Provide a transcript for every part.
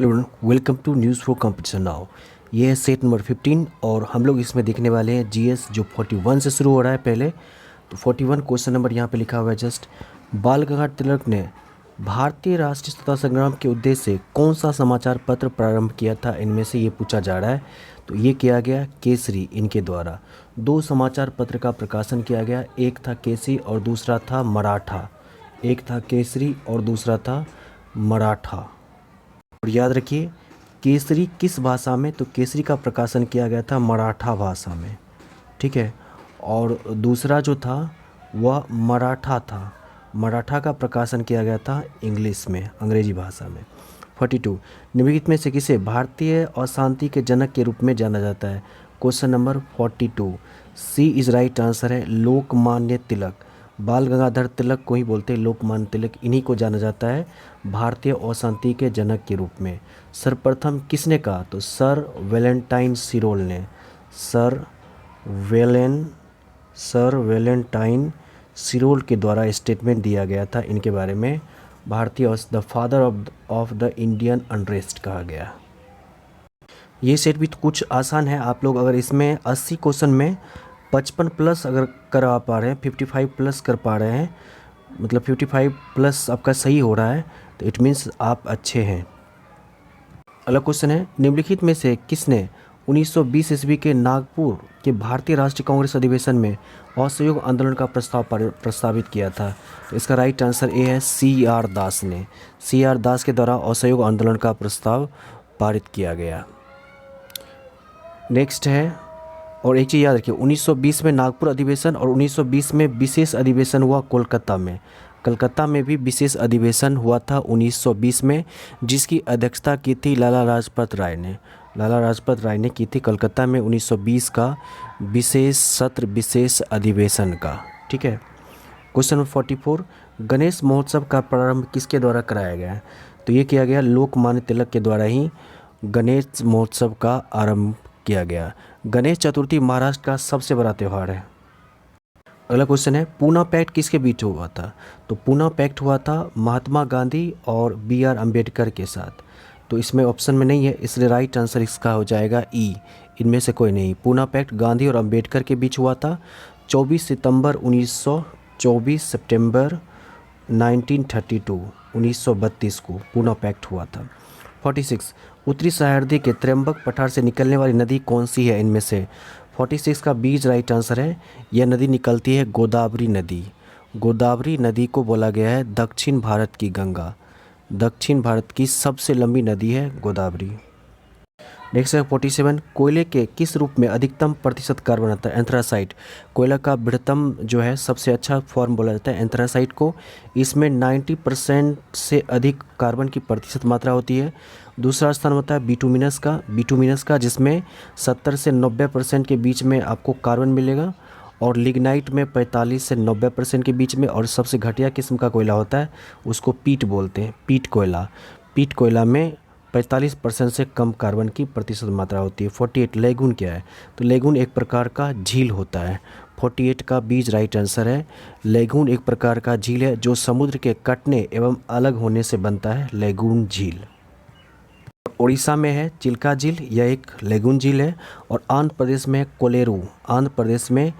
Welcome to news for competition now. ये है set number 15 और हम लोग इसमें देखने वाले हैं जीएस जो 41 से शुरू हो रहा है। पहले तो 41 क्वेश्चन नंबर यहाँ पे लिखा हुआ है जस्ट। बाल गंगाधर तिलक ने भारतीय राष्ट्रीय स्वतंत्रता संग्राम के उद्देश्य से कौन सा समाचार पत्र प्रारंभ किया था, इनमें से ये पूछा जा रहा है। तो ये किया गया केसरी, इनके द्वारा दो समाचार पत्र का प्रकाशन किया गया। एक था केसरी और दूसरा था मराठा। एक था केसरी और दूसरा था मराठा। और याद रखिए केसरी किस भाषा में, तो केसरी का प्रकाशन किया गया था मराठा भाषा में, ठीक है। और दूसरा जो था वह मराठा था, मराठा का प्रकाशन किया गया था इंग्लिश में, अंग्रेजी भाषा में। 42 निम्नलिखित में से किसे भारतीय अशांति के जनक के रूप में जाना जाता है। Question number 42 C is right answer है लोकमान्य तिलक। बाल गंगाधर तिलक को ही बोलते हैं लोकमान्य तिलक, इन्हीं को जाना जाता है भारतीय अशांति के जनक के रूप में। सर्वप्रथम किसने कहा, तो सर वैलेंटाइन सिरोल ने। सर वैलेंटाइन सिरोल के द्वारा स्टेटमेंट दिया गया था इनके बारे में। भारतीय the father of the Indian unrest कहा गया। ये सेट भी तो कुछ आसान है। आप लोग अगर इसमें 80 क्वेश्चन में 55 प्लस अगर करा पा रहे हैं, 55 प्लस कर पा रहे हैं, मतलब 55 प्लस आपका सही हो रहा है, तो इट मीन्स आप अच्छे हैं। अगला क्वेश्चन है निम्नलिखित में से किसने 1920 ईस्वी के नागपुर के भारतीय राष्ट्रीय कांग्रेस अधिवेशन में असहयोग आंदोलन का प्रस्तावित किया था। तो इसका राइट आंसर ए है CR दास ने। CR दास के द्वारा असहयोग आंदोलन का प्रस्ताव पारित किया गया। नेक्स्ट है, और एक चीज़ याद रखिए 1920 में नागपुर अधिवेशन और 1920 में विशेष अधिवेशन हुआ कोलकाता में। कलकत्ता में भी विशेष अधिवेशन हुआ था 1920 में, जिसकी अध्यक्षता की थी लाला लाजपत राय ने। लाला लाजपत राय ने की थी कलकत्ता में 1920 का विशेष सत्र, विशेष अधिवेशन का, ठीक है। क्वेश्चन नंबर 44 गणेश महोत्सव का प्रारंभ किसके द्वारा कराया गया है। तो ये किया गया लोकमान्य तिलक के द्वारा ही गणेश महोत्सव का आरंभ किया गया। गणेश चतुर्थी महाराष्ट्र का सबसे बड़ा त्यौहार है। अगला क्वेश्चन है पूना पैक्ट किसके बीच हुआ था। तो पूना पैक्ट हुआ था महात्मा गांधी और BR अम्बेडकर के साथ। तो इसमें ऑप्शन में नहीं है, इसलिए राइट आंसर इसका हो जाएगा ई, इनमें से कोई नहीं। पूना पैक्ट गांधी और अम्बेडकर के बीच हुआ था 24 सितंबर 1924 सितंबर 1932 को पूना पैक्ट हुआ था। 46 उत्तरी सह्याद्री के त्र्यंबक पठार से निकलने वाली नदी कौन सी है इनमें से। 46 का बीज राइट आंसर है। यह नदी निकलती है गोदावरी नदी। गोदावरी नदी को बोला गया है दक्षिण भारत की गंगा। दक्षिण भारत की सबसे लंबी नदी है गोदावरी। नेक्स्ट है 47 कोयले के किस रूप में अधिकतम प्रतिशत कार्बन आता है। एंथ्रासाइट कोयला का बृहत्तम जो है सबसे अच्छा फॉर्म बोला जाता है एंथ्रासाइट को। इसमें 90% से अधिक कार्बन की प्रतिशत मात्रा होती है। दूसरा स्थान होता है बिटुमिनस का जिसमें 70 से 90% के बीच में आपको कार्बन मिलेगा। और लिग्नाइट में 45 से 90% के बीच में। और सबसे घटिया किस्म का कोयला होता है उसको पीट बोलते हैं, पीट कोयला। पीट कोयला में 45% से कम कार्बन की प्रतिशत मात्रा होती है। 48 लेगून क्या है, तो लेगून एक प्रकार का झील होता है। 48 का बीज राइट आंसर है। लेगून एक प्रकार का झील है जो समुद्र के कटने एवं अलग होने से बनता है, लेगून झील। उड़ीसा में है चिल्का झील, यह एक लेगून झील है। और आंध्र प्रदेश में कोलेरू, आंध्र प्रदेश में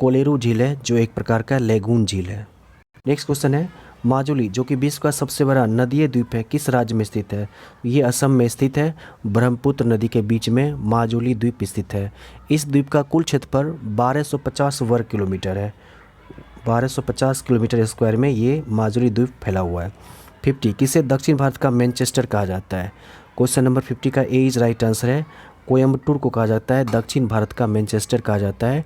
कोलेरू झील है जो एक प्रकार का लेगून झील है। नेक्स्ट क्वेश्चन है माजुली जो कि विश्व का सबसे बड़ा नदीय द्वीप है किस राज्य में स्थित है। ये असम में स्थित है। ब्रह्मपुत्र नदी के बीच में माजुली द्वीप स्थित है। इस द्वीप का कुल क्षेत्रफल 1250 वर्ग किलोमीटर है। 1250 किलोमीटर स्क्वायर में ये माजुली द्वीप फैला हुआ है। 50 किसे दक्षिण भारत का मैनचेस्टर कहा जाता है। क्वेश्चन नंबर 50 का ए इज राइट आंसर है। कोयम्बटूर को कहा जाता है दक्षिण भारत का मैनचेस्टर कहा जाता है,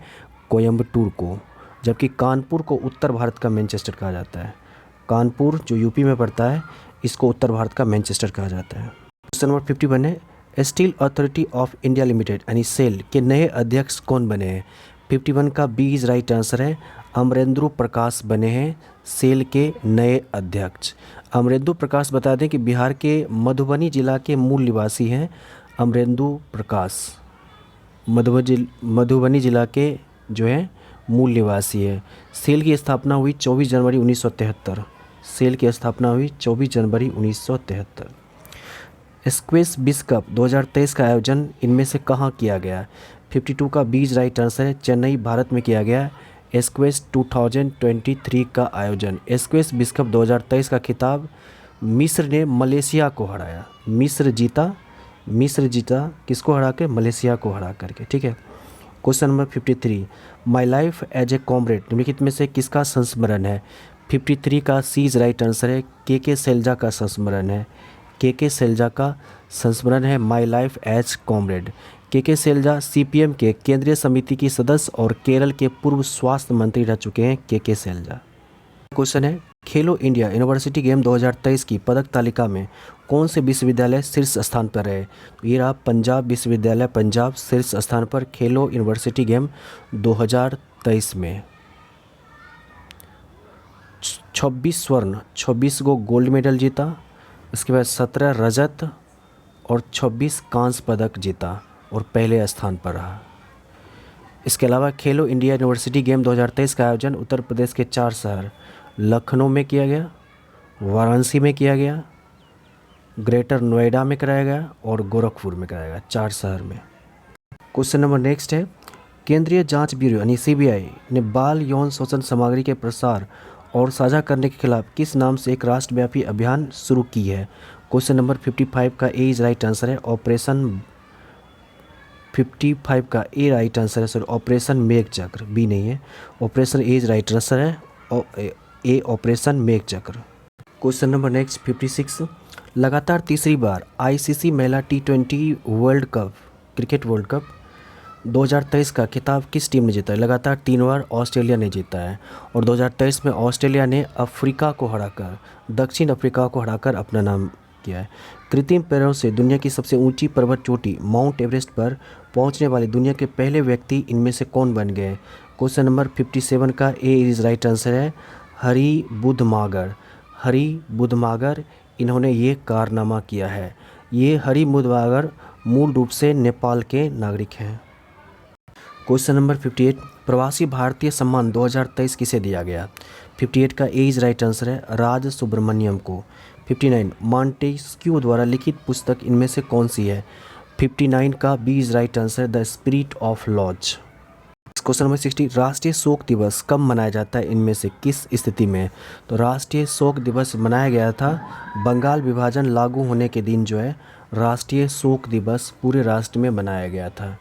कोयम्बटूर को। जबकि कानपुर को उत्तर भारत का मैनचेस्टर कहा जाता है। कानपुर जो यूपी में पड़ता है इसको उत्तर भारत का मैनचेस्टर कहा जाता है। क्वेश्चन नंबर 51 है steel authority of India limited यानी सेल के नए अध्यक्ष कौन बने हैं। 51 का बी इज राइट आंसर है। अमरेंद्र प्रकाश बने हैं सेल के नए अध्यक्ष। अमरेंद्र प्रकाश बता दें कि बिहार के मधुबनी जिला के मूल निवासी हैं। अमरेंद्र प्रकाश मधुबनी जिला के जो है मूल निवासी है। सेल की स्थापना हुई 24 जनवरी 1973। सेल की स्थापना हुई 24 जनवरी 1973। स्क्वैश विश्व कप 2023 का आयोजन इनमें से कहाँ किया गया? 52 का बीज राइट आंसर है, चेन्नई भारत में किया गया स्क्वैश 2023 का आयोजन। स्क्वैश विश्व कप 2023 का खिताब मिस्र ने मलेशिया को हराया। मिस्र जीता किसको हरा के? मलेशिया को हरा करके, ठीक है। Question number 53, my life as a comrade निम्नलिखित में से किसका संस्मरण है? 53 का सी इज राइट आंसर है, के सैलजा का संस्मरण है। के सैलजा का संस्मरण है माई लाइफ एज कॉमरेड। के सैलजा सीपीएम के केंद्रीय समिति की सदस्य और केरल के पूर्व स्वास्थ्य मंत्री रह चुके हैं के सैलजा। क्वेश्चन है, खेलो इंडिया यूनिवर्सिटी गेम 2023 की पदक तालिका में कौन से विश्वविद्यालय शीर्ष स्थान पर रहे? तो ये रहा पंजाब विश्वविद्यालय, पंजाब शीर्ष स्थान पर खेलो यूनिवर्सिटी गेम 2023 में। 26 स्वर्ण, 26 को गोल्ड मेडल जीता। इसके बाद 17 रजत और 26 कांस्य पदक जीता और पहले स्थान पर रहा। इसके अलावा खेलो इंडिया यूनिवर्सिटी गेम 2023 का आयोजन उत्तर प्रदेश के 4 शहर लखनऊ में किया गया, वाराणसी में किया गया, ग्रेटर नोएडा में कराया गया और गोरखपुर में कराया गया, 4 शहर में। क्वेश्चन नंबर नेक्स्ट है, केंद्रीय जांच ब्यूरो यानी सीबीआई ने बाल यौन शोषण सामग्री के प्रसार और साझा करने के खिलाफ किस नाम से एक राष्ट्रव्यापी अभियान शुरू की है? क्वेश्चन नंबर 55 का ए इज राइट आंसर है, ऑपरेशन 55 का ए राइट आंसर है, सॉरी ऑपरेशन मेघ चक्र, बी नहीं है, operation A is right answer है, ए ऑपरेशन मेघ चक्र। क्वेश्चन नंबर नेक्स्ट 56, लगातार तीसरी बार आईसीसी महिला T20 world cup cricket world cup 2023 का खिताब किस टीम ने जीता है? लगातार 3 बार ऑस्ट्रेलिया ने जीता है और 2023 में ऑस्ट्रेलिया ने दक्षिण अफ्रीका को हराकर अपना नाम किया है। कृत्रिम पैरों से दुनिया की सबसे ऊंची पर्वत चोटी माउंट एवरेस्ट पर पहुंचने वाले दुनिया के पहले व्यक्ति इनमें से कौन बन गए? क्वेश्चन नंबर 57 का ए इज राइट आंसर है, हरी बुद्धमागर इन्होंने ये कारनामा किया है। ये हरी बुद्धमागर मूल रूप से नेपाल के नागरिक हैं। क्वेश्चन नंबर 58, प्रवासी भारतीय सम्मान 2023 किसे दिया गया? 58 का ए इज राइट आंसर है, राज सुब्रमण्यम को। 59, मॉन्टेस्क्यू द्वारा लिखित पुस्तक इनमें से कौन सी है? 59 का B is right answer, the spirit of laws. Question number 60, राष्ट्रीय शोक दिवस कब मनाया जाता है इनमें से किस स्थिति में? तो राष्ट्रीय शोक दिवस मनाया गया था बंगाल विभाजन लागू होने के दिन, जो है राष्ट्रीय शोक दिवस पूरे राष्ट्र में मनाया गया था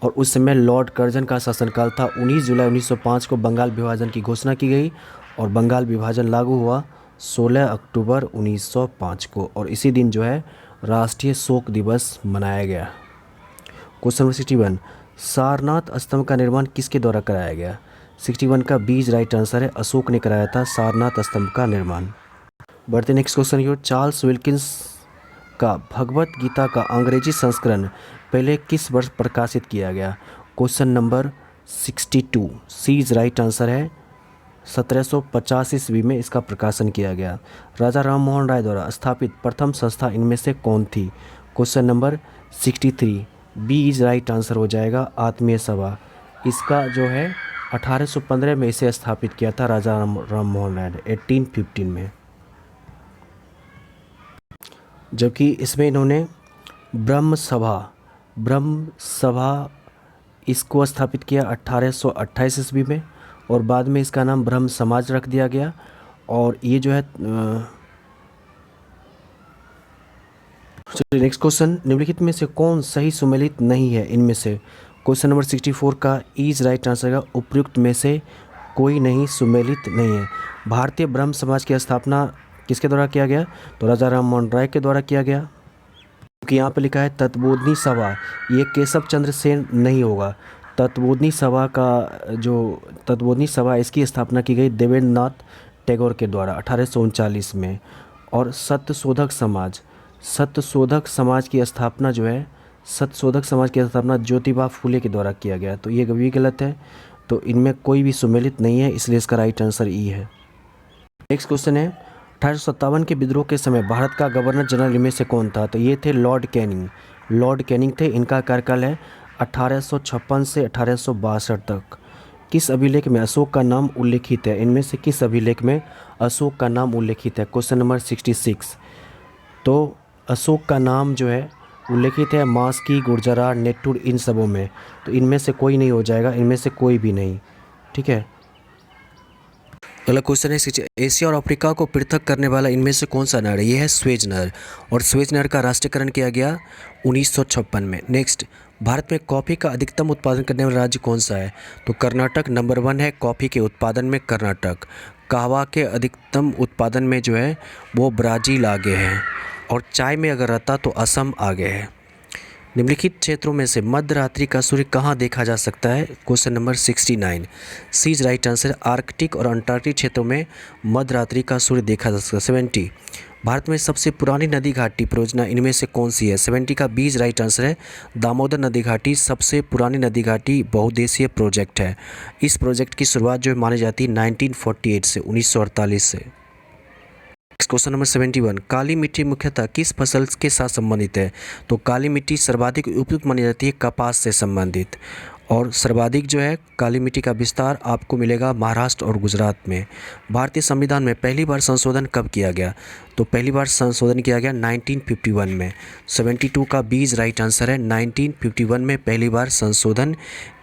और उस समय लॉर्ड कर्जन का शासनकाल था। 19 जुलाई 1905 को बंगाल विभाजन की घोषणा की गई और बंगाल विभाजन लागू हुआ 16 अक्टूबर 1905 को और इसी दिन जो है राष्ट्रीय शोक दिवस मनाया गया। क्वेश्चन नंबर 61, सारनाथ स्तंभ का निर्माण किसके द्वारा कराया गया? 61 का बीज राइट आंसर है, अशोक ने कराया था सारनाथ स्तंभ का निर्माण। बढ़ते नेक्स्ट क्वेश्चन की ओर, चार्ल्स विल्किंस का भगवत गीता का अंग्रेजी संस्करण पहले किस वर्ष प्रकाशित किया गया? Question number 62 C is right answer है, 1750 ईस्वी में इसका प्रकाशन किया गया। राजा राम मोहन राय द्वारा स्थापित प्रथम संस्था इनमें से कौन थी? Question number 63 B is right answer हो जाएगा, आत्मीय सभा। इसका जो है 1815 में इसे स्थापित किया था राजा राम मोहन राय ने 1815 में, जबकि इसमें इन्होंने ब्रह्म सभा इसको स्थापित किया 1828 ईस्वी में और बाद में इसका नाम ब्रह्म समाज रख दिया गया। और ये जो है नेक्स्ट क्वेश्चन, निम्नलिखित में से कौन सही सुमेलित नहीं है इनमें से? क्वेश्चन नंबर 64 का इज राइट आंसर का उपयुक्त में से कोई नहीं सुमेलित नहीं है। भारतीय ब्रह्म समाज की स्थापना किसके द्वारा किया गया? तो राजा राम मोहन राय के द्वारा किया गया। क्योंकि यहाँ पे लिखा है तत्बोधनी सभा, ये केशव चंद्र सेन नहीं होगा। तत्बोधनी सभा इसकी स्थापना की गई देवेंद्र नाथ टैगोर के द्वारा 1839 में। और सत्यशोधक समाज की स्थापना ज्योतिबा फूले के द्वारा किया गया। तो ये भी गलत है, तो इनमें कोई भी सुमेलित नहीं है, इसलिए इसका राइट आंसर ई है। नेक्स्ट क्वेश्चन है, 1857 के विद्रोह के समय भारत का गवर्नर जनरल इनमें से कौन था? तो ये थे लॉर्ड कैनिंग थे। इनका कार्यकाल है 1856 से 1862 तक। किस अभिलेख में अशोक का नाम उल्लेखित है? इनमें से किस अभिलेख में अशोक का नाम उल्लेखित है? Question number 66। तो अशोक का नाम जो है उल्लेखित है मास्की, गुर्जरा, नेट्टूर, इन सबों में, तो इनमें से कोई नहीं हो जाएगा, इनमें से कोई भी नहीं। ठीक है। अगला क्वेश्चन है, एशिया और अफ्रीका को पृथक करने वाला इनमें से कौन सा नहर है? ये है स्वेज नहर, और स्वेज नहर का राष्ट्रीयकरण किया गया 1956 में। नेक्स्ट, भारत में कॉफ़ी का अधिकतम उत्पादन करने वाला राज्य कौन सा है? तो कर्नाटक नंबर 1 है कॉफ़ी के उत्पादन में, कर्नाटक। कहवा के अधिकतम उत्पादन में जो है वो ब्राज़ील आगे है, और चाय में अगर रहता तो असम आगे है। निम्नलिखित क्षेत्रों में से मध्य रात्रि का सूर्य कहाँ देखा जा सकता है? Question number 69, C is right answer. Arctic और अंटार्कटिक क्षेत्रों में मध्य रात्रि का सूर्य देखा जा सकता है। 70, भारत में सबसे पुरानी नदी घाटी परियोजना इनमें से कौन सी है? 70 का बी इज राइट आंसर है। दामोदर नदी घाटी सबसे पुरानी नदी घाटी बहुउद्देशीय प्रोजेक्ट है। इस प्रोजेक्ट की शुरुआत जो मानी जाती है 1948 से, 1948 से। क्वेश्चन नंबर 71, काली मिट्टी मुख्यतः किस फसल के साथ संबंधित है? तो काली मिट्टी सर्वाधिक उपयुक्त मानी जाती है कपास से संबंधित, और सर्वाधिक जो है काली मिट्टी का विस्तार आपको मिलेगा महाराष्ट्र और गुजरात में। भारतीय संविधान में पहली बार संशोधन कब किया गया? तो पहली बार संशोधन किया गया 1951 में। 72 का बी इज राइट आंसर है। 1951 में पहली बार संशोधन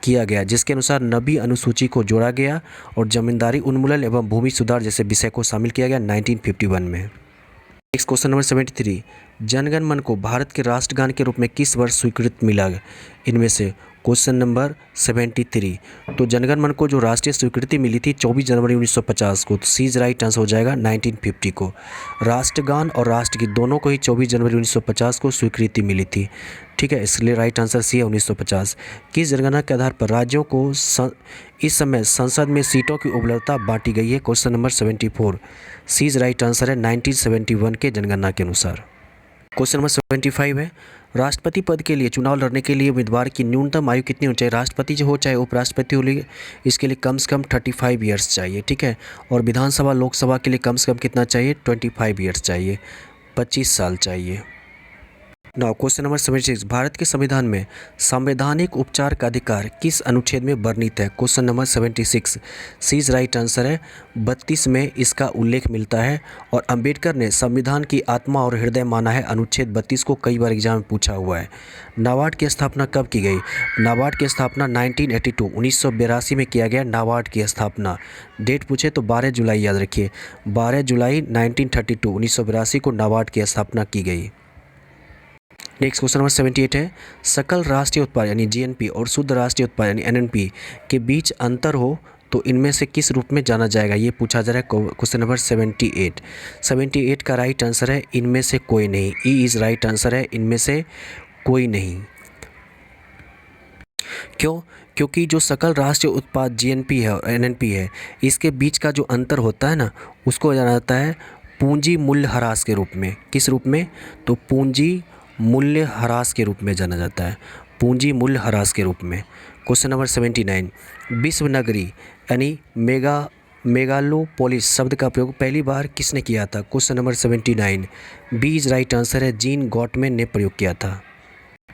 किया गया, जिसके अनुसार 9वीं अनुसूची को जोड़ा गया और जमींदारी उन्मूलन एवं भूमि सुधार जैसे विषय को शामिल किया गया 1951 में। नेक्स्ट क्वेश्चन नंबर 73, जनगण मन को भारत के राष्ट्रगान के रूप में किस वर्ष स्वीकृति मिला? इनमें से क्वेश्चन नंबर 73, तो जनगण मन को जो राष्ट्रीय स्वीकृति मिली थी 24 जनवरी 1950 को, तो सी इज राइट आंसर हो जाएगा 1950 को। राष्ट्रगान और राष्ट्रगीत दोनों को ही 24 जनवरी 1950 को स्वीकृति मिली थी। ठीक है, इसलिए राइट आंसर सी है 1950। किस जनगणना के आधार पर राज्यों को इस समय संसद में सीटों की उपलब्धता बांटी गई है? Question number 74, C is right answer है 1971 के जनगणना के अनुसार। क्वेश्चन नंबर 75 है, राष्ट्रपति पद के लिए चुनाव लड़ने के लिए उम्मीदवार की न्यूनतम आयु कितनी होनी चाहिए? राष्ट्रपति जो हो चाहे उपराष्ट्रपति हो, इसके लिए कम से कम 35 ईयर्स चाहिए। ठीक है, और विधानसभा लोकसभा के लिए कम से कम कितना चाहिए? 25 ईयर्स चाहिए, 25 साल चाहिए। नाउ क्वेश्चन नंबर 76, भारत के संविधान में संवैधानिक उपचार का अधिकार किस अनुच्छेद में वर्णित है? Question number 76, C is right answer है। 32 में इसका उल्लेख मिलता है, और अंबेडकर ने संविधान की आत्मा और हृदय माना है। अनुच्छेद 32 को कई बार एग्जाम में पूछा हुआ है। नाबार्ड की स्थापना कब की गई? नाबार्ड की स्थापना 1982 1982 में किया गया। नाबार्ड की स्थापना डेट पूछे तो 12 जुलाई याद रखिए, 12 जुलाई 1932 1982 को नाबार्ड की स्थापना की गई। नेक्स्ट क्वेश्चन नंबर 78 है, सकल राष्ट्रीय उत्पाद यानी जीएनपी और शुद्ध राष्ट्रीय उत्पाद यानी एनएनपी के बीच अंतर हो तो इनमें से किस रूप में जाना जाएगा? ये पूछा जा रहा है। क्वेश्चन नंबर 78 का राइट आंसर है इनमें से कोई नहीं। ई इज राइट आंसर है, इनमें से कोई नहीं। क्यों? क्योंकि जो सकल राष्ट्रीय उत्पाद जीएनपी है और एनएनपी है, इसके बीच का जो अंतर होता है ना, उसको जाना जाता है पूंजी मूल्य ह्रास के रूप में। किस रूप में? तो पूंजी मूल्य ह्रास के रूप में जाना जाता है, पूंजी मूल्य ह्रास के रूप में। क्वेश्चन नंबर 79, विश्व नगरी यानी मेगालोपोलिस शब्द का प्रयोग पहली बार किसने किया था? Question number 79, B is right answer है, जीन गॉटमैन ने प्रयोग किया था।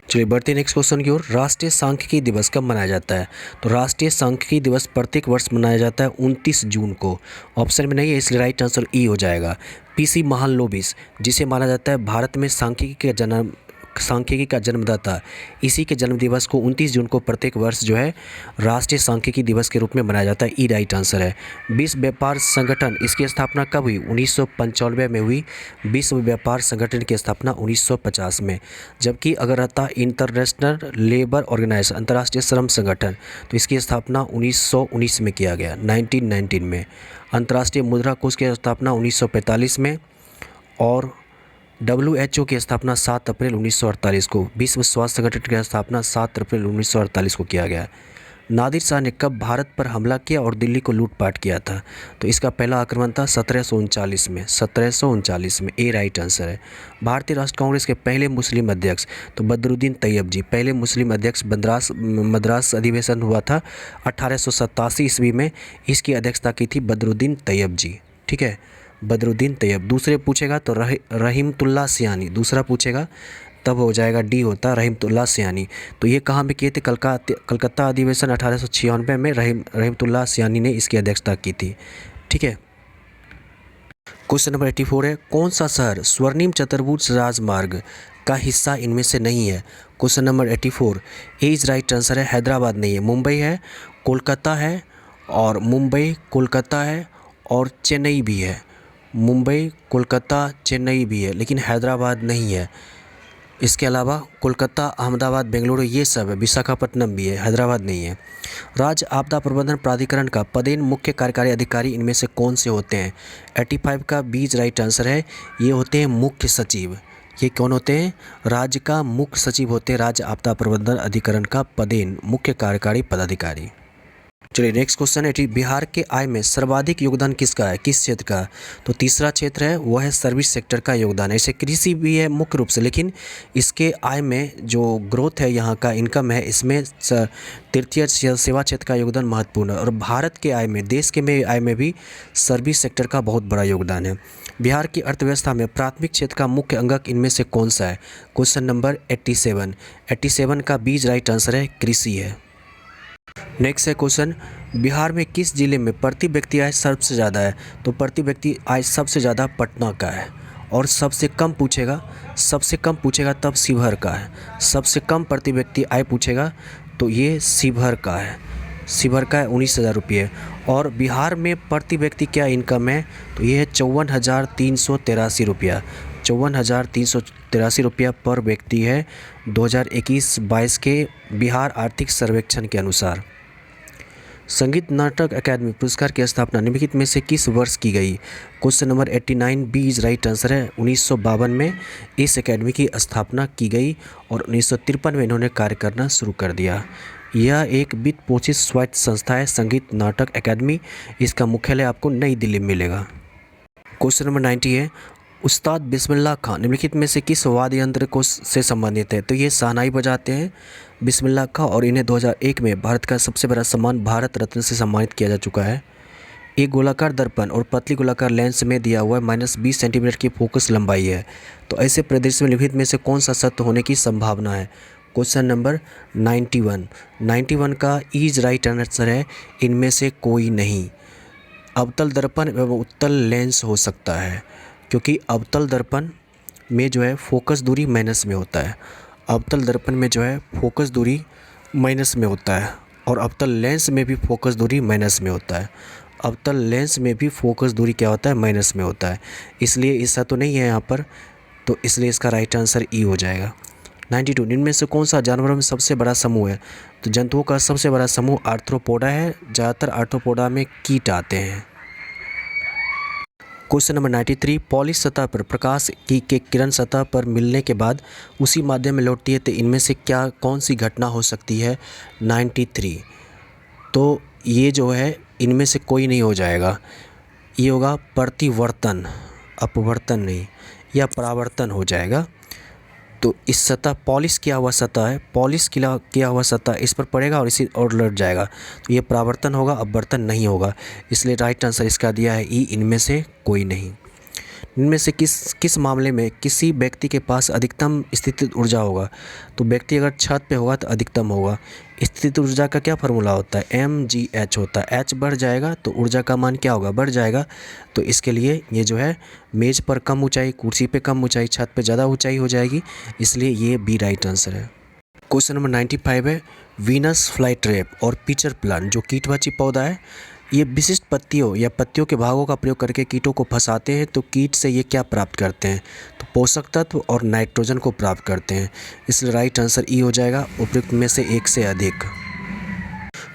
चलिए बढ़ते नेक्स्ट क्वेश्चन की ओर। राष्ट्रीय सांख्यिकी दिवस कब मनाया जाता है? तो राष्ट्रीय सांख्यिकी दिवस प्रत्येक वर्ष मनाया जाता है 29 जून को। ऑप्शन में नहीं है, इसलिए राइट आंसर ई हो जाएगा। पीसी महालनोबिस, जिसे माना जाता है भारत में सांख्यिकी का जन्मदाता, इसी के जन्म दिवस को 29 जून को प्रत्येक वर्ष जो है राष्ट्रीय सांख्यिकी दिवस के रूप में मनाया जाता है। ई राइट आंसर है। विश्व व्यापार संगठन, इसकी स्थापना कब हुई? 1995 में हुई। विश्व व्यापार संगठन की स्थापना 1950 में। जबकि अगर रहता इंटरनेशनल लेबर ऑर्गेनाइजेशन, अंतर्राष्ट्रीय श्रम संगठन, तो इसकी स्थापना 1919 में किया गया, 1919 में। अंतर्राष्ट्रीय मुद्रा कोष की स्थापना 1945 में, और WHO की स्थापना 7 अप्रैल 1948 को। विश्व स्वास्थ्य संगठन की स्थापना 7 अप्रैल 1948 को किया गया। नादिर शाह ने कब भारत पर हमला किया और दिल्ली को लूटपाट किया था? तो इसका पहला आक्रमण था 1739 में, 1739 में। ए राइट आंसर है। भारतीय राष्ट्र कांग्रेस के पहले मुस्लिम अध्यक्ष, तो बदरुद्दीन तैयब जी, पहले मुस्लिम अध्यक्ष। मद्रास अधिवेशन हुआ था 1887 ईस्वी में, इसकी अध्यक्षता की थी बदरुद्दीन तैयब जी। ठीक है, बदरुद्दीन तैयब। दूसरे पूछेगा तो रहीमतुल्लाह सियानी, दूसरा पूछेगा तब हो जाएगा डी होता रहीमतुल्लाह सियानी। तो ये कहाँ में किए थे? कलकत्ता अधिवेशन 1896 में रहीमतुल्लाह सियानी ने इसकी अध्यक्षता की थी। ठीक है। क्वेश्चन नंबर 84 है, कौन सा शहर स्वर्णिम चतुर्भुज राजमार्ग का हिस्सा इनमें से नहीं है? Question number 84 A is right answer है, हैदराबाद नहीं है, मुंबई है, कोलकाता है, और मुंबई कोलकाता है और चेन्नई भी है। मुंबई कोलकाता चेन्नई भी है, लेकिन हैदराबाद नहीं है। इसके अलावा कोलकाता, अहमदाबाद, बेंगलुरु ये सब है, विशाखापट्टनम भी है, हैदराबाद नहीं है। राज्य आपदा प्रबंधन प्राधिकरण का पदेन मुख्य कार्यकारी अधिकारी इनमें से कौन से होते हैं? 85 का बीज राइट आंसर है, ये होते हैं मुख्य सचिव। ये कौन होते हैं? राज्य का मुख्य सचिव होते हैं राज्य आपदा प्रबंधन अधिकरण का पदेन मुख्य कार्यकारी पदाधिकारी। चलिए नेक्स्ट क्वेश्चन है, बिहार के आय में सर्वाधिक योगदान किसका है, किस क्षेत्र का? तो तीसरा क्षेत्र है वो है सर्विस सेक्टर का योगदान है। इसे कृषि भी है मुख्य रूप से, लेकिन इसके आय में जो ग्रोथ है, यहाँ का इनकम है, इसमें तृतीय सेवा क्षेत्र का योगदान महत्वपूर्ण है। और भारत के आय में, देश के आय में भी सर्विस सेक्टर का बहुत बड़ा योगदान है। बिहार की अर्थव्यवस्था में प्राथमिक क्षेत्र का मुख्य अंगक इनमें से कौन सा है? क्वेश्चन नंबर 87 का बीज राइट आंसर है, कृषि है। नेक्स्ट है क्वेश्चन, बिहार में किस जिले में प्रति व्यक्ति आय सबसे ज़्यादा है? तो प्रति व्यक्ति आय सबसे ज़्यादा पटना का है। और सबसे कम पूछेगा तब शिवहर का है। सबसे कम प्रति व्यक्ति आय पूछेगा तो ये शिवहर का है। शिवहर का है 19,000 रुपये। और बिहार में प्रति व्यक्ति क्या इनकम है? तो ये है 54,383 रुपया। 54,383 रुपया पर व्यक्ति है 2021-22 के बिहार आर्थिक सर्वेक्षण के अनुसार। संगीत नाटक अकादमी पुरस्कार की स्थापना निम्नलिखित में से किस वर्ष की गई? Question number 89 B is right answer है, 1952 में इस अकादमी की स्थापना की गई और 1953 में इन्होंने कार्य करना शुरू कर दिया। यह एक वित्त पोषित स्वायत्त संस्था है, संगीत नाटक अकादमी। इसका मुख्यालय आपको नई दिल्ली में मिलेगा। क्वेश्चन नंबर 90 है, उस्ताद बिस्मिल्लाह खान निम्नलिखित में से किस वाद्य यंत्र को से संबंधित है? तो ये शहनाई बजाते हैं बिस्मिल्लाह खां, और इन्हें 2001 में भारत का सबसे बड़ा सम्मान भारत रत्न से सम्मानित किया जा चुका है। एक गोलाकार दर्पण और पतली गोलाकार लेंस में दिया हुआ -20 सेंटीमीटर की फोकस लंबाई है। तो ऐसे परिदृश्य में निम्नलिखित में से कौन सा सत्य होने की संभावना है? क्वेश्चन नंबर 91 का इज राइट आंसर है, इनमें से कोई नहीं। अवतल दर्पण एवं उत्तल लेंस हो सकता है, क्योंकि अवतल दर्पण में जो है फोकस दूरी माइनस में होता है। अवतल दर्पण में जो है फोकस दूरी माइनस में होता है, और अवतल लेंस में भी फोकस दूरी माइनस में होता है। अवतल लेंस में भी फोकस दूरी क्या होता है? माइनस में होता है। इसलिए ऐसा तो नहीं है यहाँ पर, तो इसलिए इसका राइट आंसर ई हो जाएगा। 92 इनमें से कौन सा जानवरों में सबसे बड़ा समूह है? तो जंतुओं का सबसे बड़ा समूह आर्थ्रोपोडा है। ज़्यादातर आर्थ्रोपोडा में कीट आते हैं। क्वेश्चन नंबर 93, पॉलिश सतह पर प्रकाश की के किरण सतह पर मिलने के बाद उसी माध्यम में लौटती है, तो इनमें से कौन सी घटना हो सकती है? 93, तो ये जो है इनमें से कोई नहीं हो जाएगा। ये होगा प्रतिवर्तन, अपवर्तन नहीं, या परावर्तन हो जाएगा। तो इस सतह पॉलिश किया हुआ सतह है, पॉलिश किया हुआ सतह इस पर पड़ेगा और इसी और लट जाएगा, तो ये परावर्तन होगा, अपवर्तन नहीं होगा। इसलिए राइट आंसर इसका दिया है ई, इनमें से कोई नहीं। इनमें से किस मामले में किसी व्यक्ति के पास अधिकतम स्थितिज ऊर्जा होगा? तो व्यक्ति अगर छत पे होगा तो अधिकतम होगा। स्थितिज ऊर्जा का क्या फार्मूला होता है? mgh होता है। h बढ़ जाएगा तो ऊर्जा का मान क्या होगा? बढ़ जाएगा। तो इसके लिए ये जो है मेज़ पर कम ऊंचाई, कुर्सी पे कम ऊंचाई, छत पे ज़्यादा ऊंचाई हो जाएगी, इसलिए ये बी राइट आंसर है। क्वेश्चन नंबर 95 है, वीनस फ्लाईट्रैप और पिचर प्लांट जो कीटवाची पौधा है, ये विशिष्ट पत्तियों या पत्तियों के भागों का प्रयोग करके कीटों को फंसाते हैं। तो कीट से ये क्या प्राप्त करते हैं? तो पोषक तत्व और नाइट्रोजन को प्राप्त करते हैं। इसलिए राइट आंसर ई हो जाएगा, उपयुक्त में से एक से अधिक।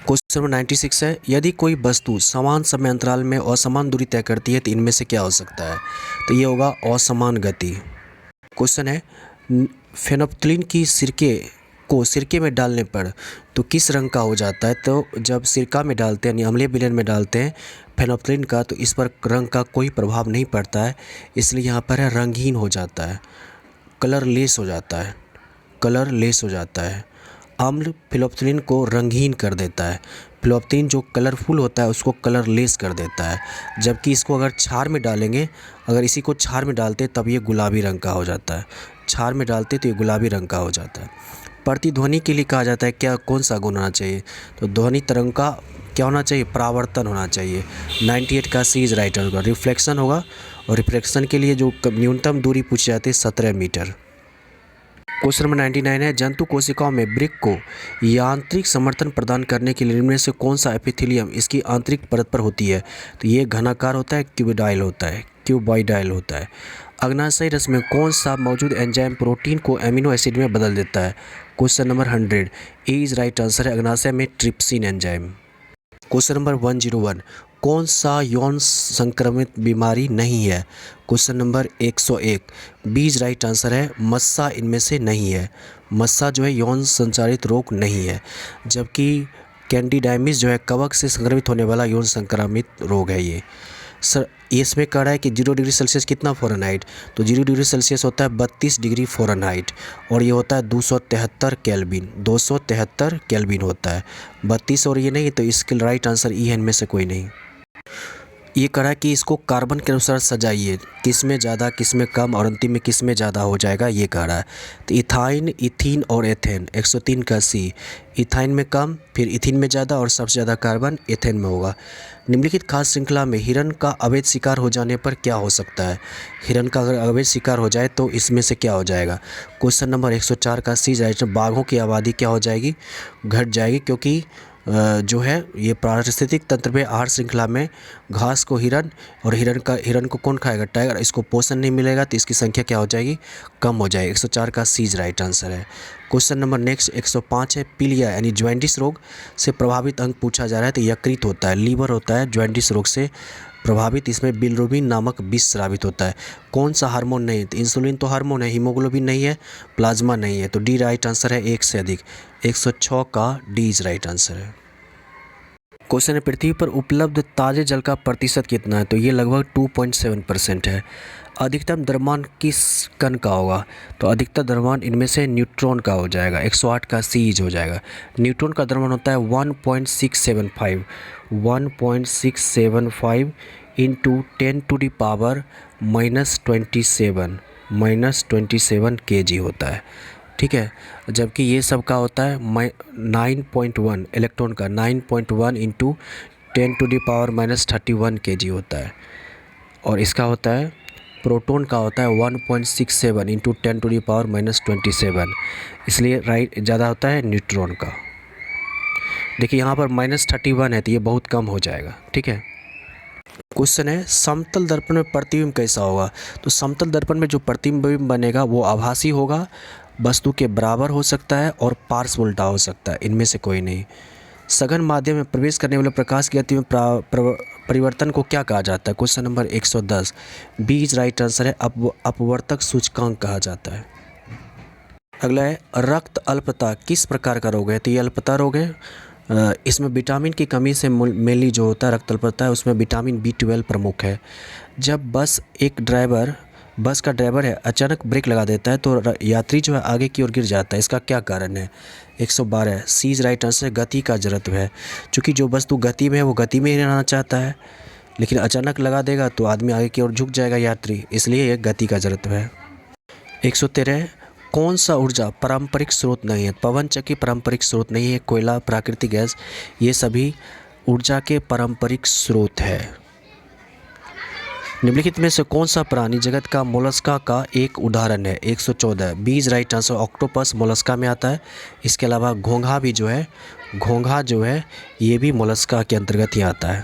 क्वेश्चन नंबर 96 है, यदि कोई वस्तु समान समय अंतराल में असमान दूरी तय करती है तो इनमें से क्या हो सकता है? तो ये होगा असमान गति। क्वेश्चन है, फेनोल्फथालीन की सिरके में डालने पर तो किस रंग का हो जाता है? तो जब सिरका में डालते हैं यानी अम्लीय विलयन में डालते हैं फेनोल्फथालीन का, तो इस पर रंग का कोई प्रभाव नहीं पड़ता है, इसलिए यहाँ पर है रंगहीन हो जाता है, कलरलेस हो जाता है, कलरलेस हो जाता है। अम्ल फेनोल्फथालीन को रंगहीन कर देता है, फेनोल्फथालीन जो कलरफुल होता है उसको कलरलेस कर देता है। जबकि इसको अगर क्षार में डालेंगे, अगर इसी को क्षार में डालते तब ये गुलाबी रंग का हो जाता है, क्षार में डालते तो ये गुलाबी रंग का हो जाता है। प्रतिध्वनि के लिए कहा जाता है क्या कौन सा गुण होना चाहिए? तो ध्वनि तरंग का क्या होना चाहिए? परावर्तन होना चाहिए। 98 का सी इज राइट होगा, रिफ्लेक्शन होगा और रिफ्लेक्शन के लिए जो न्यूनतम दूरी पूछी जाती है 17 मीटर। क्वेश्चन नंबर 99 है, जंतु कोशिकाओं में वृक्क को यांत्रिक समर्थन प्रदान करने के लिए इनमें से कौन सा एपिथेलियम इसकी आंतरिक परत पर होती है? तो ये घनाकार होता है, क्यूबॉइडल होता है। अग्नाशयी रस में कौन सा मौजूद एंजाइम प्रोटीन को एमिनो एसिड में बदल देता है? Question number 100 is right answer है अग्नाशय में ट्रिप्सिन एंजाइम। क्वेश्चन नंबर 101, कौन सा यौन संक्रमित बीमारी नहीं है? क्वेश्चन नंबर 101, बीज राइट आंसर है मस्सा इनमें से नहीं है। मस्सा जो है यौन संचारित रोग नहीं है, जबकि कैंडिडाइमिस जो है कवक से संक्रमित होने वाला यौन संक्रमित रोग है ये। सर इसमें कह रहा है कि 0 डिग्री सेल्सियस कितना फ़ारेनहाइट? तो 0 डिग्री सेल्सियस होता है 32 डिग्री फ़ारेनहाइट और ये होता है 273 केल्विन होता है। 32 और ये नहीं, तो इसके राइट आंसर ई है, इनमें से कोई नहीं। ये कह रहा है कि इसको कार्बन के अनुसार सजाइए, किस में ज़्यादा किस में कम और अंतिम में किस में ज़्यादा हो जाएगा, ये कह रहा है। तो इथाइन, इथीन और एथेन 103 का सी। इथाइन में कम, फिर इथीन में ज़्यादा और सबसे ज़्यादा कार्बन एथेन में होगा। निम्नलिखित खाद्य श्रृंखला में हिरन का अवैध शिकार हो जाने पर क्या हो सकता है? हिरन का अगर अवैध शिकार हो जाए तो इसमें से क्या हो जाएगा? क्वेश्चन नंबर 104 का सी राइट। बाघों की आबादी क्या हो जाएगी? घट जाएगी, क्योंकि जो है ये पारिस्थितिक तंत्र में आहार श्रृंखला में घास को हिरन और हिरन को कौन खाएगा? टाइगर। इसको पोषण नहीं मिलेगा तो इसकी संख्या क्या हो जाएगी? कम हो जाएगी। 104 का सी राइट आंसर है। क्वेश्चन नंबर नेक्स्ट 105 है, पीलिया यानी ज्वेंडिस रोग से प्रभावित अंग पूछा जा रहा है। तो यकृत होता है, लीवर होता है ज्वेंडिस रोग से प्रभावित। इसमें बिलिरुबिन नामक विष स्रावित होता है। कौन सा हार्मोन नहीं है? तो इंसुलिन तो हार्मोन है, हीमोग्लोबिन नहीं है, प्लाज्मा नहीं है। तो डी राइट आंसर है, एक से अधिक। 106 का डी इज राइट आंसर है। क्वेश्चन है, पृथ्वी पर उपलब्ध ताजे जल का प्रतिशत कितना है? तो ये लगभग 2.7% है। अधिकतम द्रव्यमान किस कण का होगा? तो अधिकतम द्रव्यमान इनमें से न्यूट्रॉन का हो जाएगा। 108 का सीज हो जाएगा। न्यूट्रॉन का द्रव्यमान होता है 1.675 इंटू 10⁻⁻27 kg होता है, ठीक है। जबकि ये सब का होता है 9.1 इलेक्ट्रॉन का 9.1 इंटू 10⁻⁻31 kg होता है। और इसका होता है प्रोटॉन का होता है 1.67 इंटू 10⁻⁻27, इसलिए राइट ज़्यादा होता है न्यूट्रॉन का। देखिए यहाँ पर -31 है तो ये बहुत कम हो जाएगा, ठीक है। क्वेश्चन है, समतल दर्पण में प्रतिबिंब कैसा होगा? तो समतल दर्पण में जो प्रतिबिंब बनेगा वो आभासी होगा, वस्तु के बराबर हो सकता है और पार्श्व उल्टा हो सकता है, इनमें से कोई नहीं। सघन माध्यम में प्रवेश करने वाले प्रकाश की गति में परिवर्तन को क्या कहा जाता है? Question number 110 B is right answer है अपवर्तक सूचकांक कहा जाता है। अगला है, रक्त अल्पता किस प्रकार का रोग है? तो ये अल्पता रोग है। इसमें विटामिन की कमी से मेनली जो होता है रक्त अल्पता है, उसमें विटामिन B12 प्रमुख है। जब बस का ड्राइवर है अचानक ब्रेक लगा देता है तो यात्री जो है आगे की ओर गिर जाता है, इसका क्या कारण है? 112 सी इज राइट आंसर, गति का जड़त्व है। चूँकि जो वस्तु गति में है वो गति में ही रहना चाहता है, लेकिन अचानक लगा देगा तो आदमी आगे की ओर झुक जाएगा यात्री, इसलिए ये गति का जड़त्व है। 113 कौन सा ऊर्जा पारंपरिक स्रोत नहीं है? पवन चक्की पारंपरिक स्रोत नहीं है, कोयला, प्राकृतिक गैस, ये सभी ऊर्जा के पारंपरिक स्रोत है। निम्नलिखित में से कौन सा प्राणी जगत का मोलस्का का एक उदाहरण है? 114 बीज राइट आंसर, ऑक्टोपस मोलस्का में आता है। इसके अलावा घोंघा जो है ये भी मोलस्का के अंतर्गत ही आता है।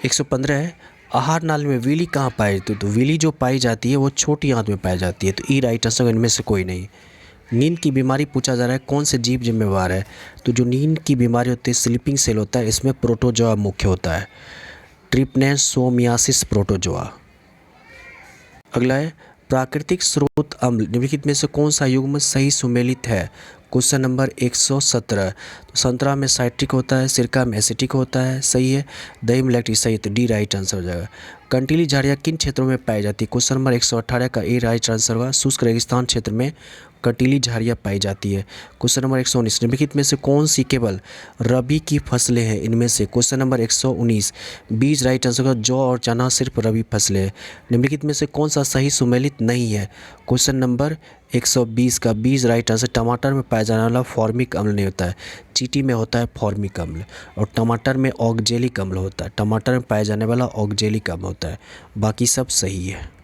115 है, आहार नाली में विली कहाँ पाई जाती है? तो विली जो पाई जाती है वो छोटी आंत में पाई जाती है, तो ई राइट आंसर, इनमें से कोई नहीं। नींद की बीमारी पूछा जा रहा है, कौन से जीव जिम्मेवार है? तो जो नींद की बीमारी होती है स्लीपिंग सेल होता है, इसमें प्रोटोजोआ मुख्य होता है, ट्रिपनेसोमियासिस प्रोटोजोआ। अगला है, प्राकृतिक स्रोत अम्ल निम्नलिखित में से कौन सा युग्म सही सुमेलित है? क्वेश्चन नंबर 117 तो संतरा में साइट्रिक होता है, सिरका में एसिटिक होता है, सही है। दही में लैक्टिक, सही है, तो डी राइट आंसर हो जाएगा। कंटीली झाड़ियाँ किन क्षेत्रों में पाई जाती है? क्वेश्चन नंबर 118 का ए राइट आंसर होगा। शुष्क रेगिस्तान क्षेत्र में कंटीली झाड़ियाँ पाई जाती है। क्वेश्चन नंबर 119 निम्नलिखित में से कौन सी केवल रबी की फसलें हैं? इनमें से क्वेश्चन नंबर 119 बीज राइट आंसर होगा। जौ और चना सिर्फ रबी फसलें हैं। निम्नलिखित में से कौन सा सही सुमेलित नहीं है? क्वेश्चन नंबर 120 का बीज राइट आंसर, टमाटर में पाया जाने वाला फॉर्मिक अम्ल नहीं होता है, चींटी में होता है फॉर्मिक अम्ल, और टमाटर में ऑक्जेलिक अम्ल होता है, टमाटर में पाया जाने वाला ऑक्जेलिक अम्ल होता है। होता है, बाकी सब सही है।